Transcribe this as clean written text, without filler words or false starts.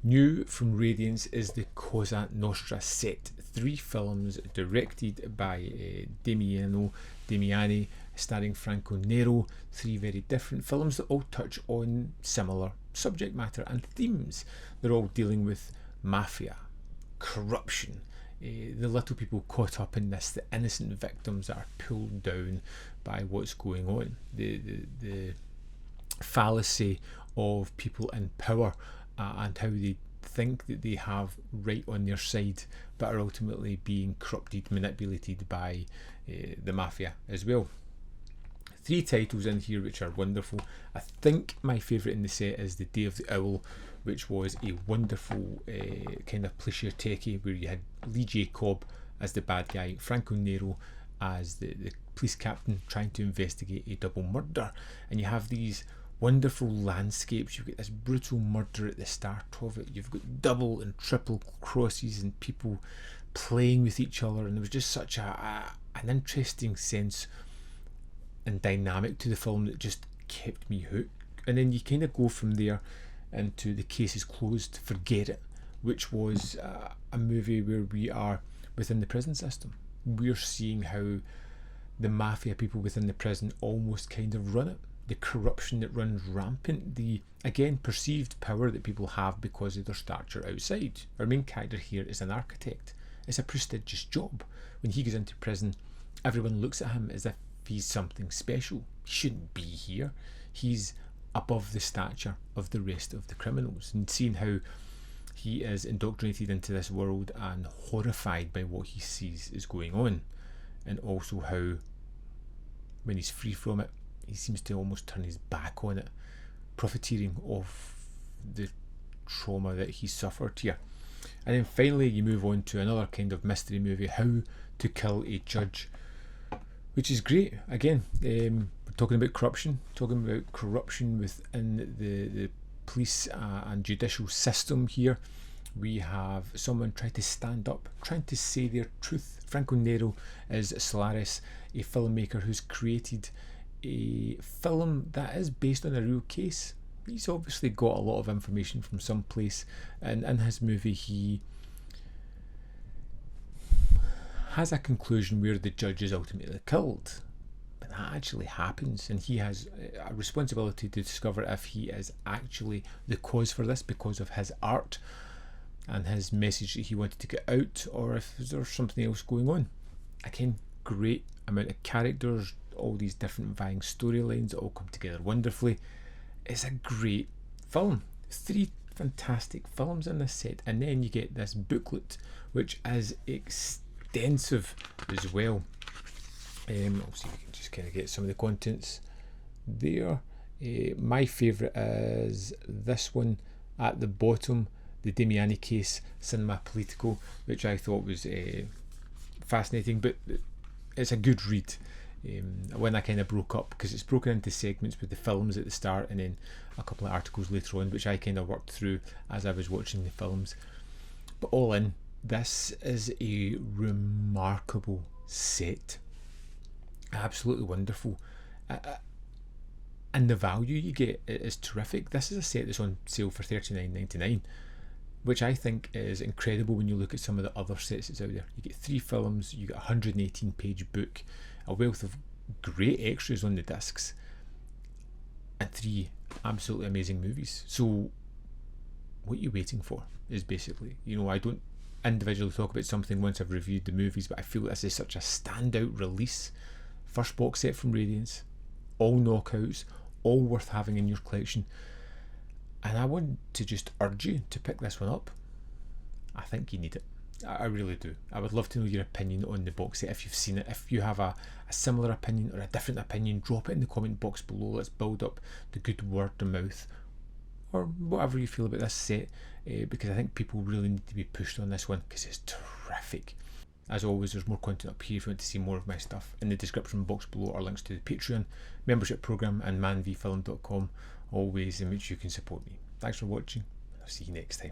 New from Radiance is the Cosa Nostra set. 3 films directed by Damiano Damiani, starring Franco Nero. 3 very different films that all touch on similar subject matter and themes. They're all dealing with mafia, corruption, the little people caught up in this, the innocent victims that are pulled down by what's going on, the fallacy of people in power, and how they think that they have right on their side but are ultimately being corrupted, manipulated by the mafia as well. 3 titles in here which are wonderful. I think my favourite in the set is The Day of the Owl, which was a wonderful kind of pleasure techie where you had Lee J. Cobb as the bad guy, Franco Nero as the police captain trying to investigate a double murder, and you have these wonderful landscapes. You've got this brutal murder at the start of it, you've got double and triple crosses and people playing with each other, and there was just such an interesting sense and dynamic to the film that just kept me hooked. And then you kind of go from there into The Case is Closed, Forget It, which was a movie where we are within the prison system. We're seeing how the mafia people within the prison almost kind of run it, the corruption that runs rampant, the, again, perceived power that people have because of their stature outside. Our main character here is an architect. It's a prestigious job. When he goes into prison, everyone looks at him as if he's something special. He shouldn't be here. He's above the stature of the rest of the criminals, and seeing how he is indoctrinated into this world and horrified by what he sees is going on, and also how when he's free from it, he seems to almost turn his back on it, profiteering off the trauma that he suffered here. And then finally you move on to another kind of mystery movie, How to Kill a Judge, which is great. Again, we're talking about corruption within the police and judicial system here. We have someone trying to stand up, trying to say their truth. Franco Nero is Solaris, a filmmaker who's created a film that is based on a real case. He's obviously got a lot of information from some place, and in his movie he has a conclusion where the judge is ultimately killed, but that actually happens, and he has a responsibility to discover if he is actually the cause for this because of his art and his message that he wanted to get out, or if there's something else going on. Again, great amount of characters, all these different vying storylines that all come together wonderfully. It's a great film. 3 fantastic films in this set, and then you get this booklet which is extensive as well. I'll see if we can just kind of get some of the contents there. My favourite is this one at the bottom, The Damiani Case, Cinema Politico, which I thought was fascinating, but it's a good read. When I kind of broke up, because it's broken into segments with the films at the start and then a couple of articles later on, which I kind of worked through as I was watching the films. But all in, this is a remarkable set, absolutely wonderful, and the value you get is terrific. This is a set that's on sale for $39.99, which I think is incredible when you look at some of the other sets that's out there. You get 3 films, you get a 118 page book, a wealth of great extras on the discs, and 3 absolutely amazing movies. So what are you waiting for is basically, I don't individually talk about something once I've reviewed the movies, but I feel this is such a standout release. First box set from Radiance, all knockouts, all worth having in your collection, and I want to just urge you to pick this one up. I think you need it. I really do. I would love to know your opinion on the box set if you've seen it. If you have a similar opinion or a different opinion, drop it in the comment box below. Let's build up the good word of mouth, or whatever you feel about this set, because I think people really need to be pushed on this one because it's terrific. As always, there's more content up here if you want to see more of my stuff. In the description box below are links to the Patreon, membership program, and manvfilm.com, all ways in which you can support me. Thanks for watching. I'll see you next time.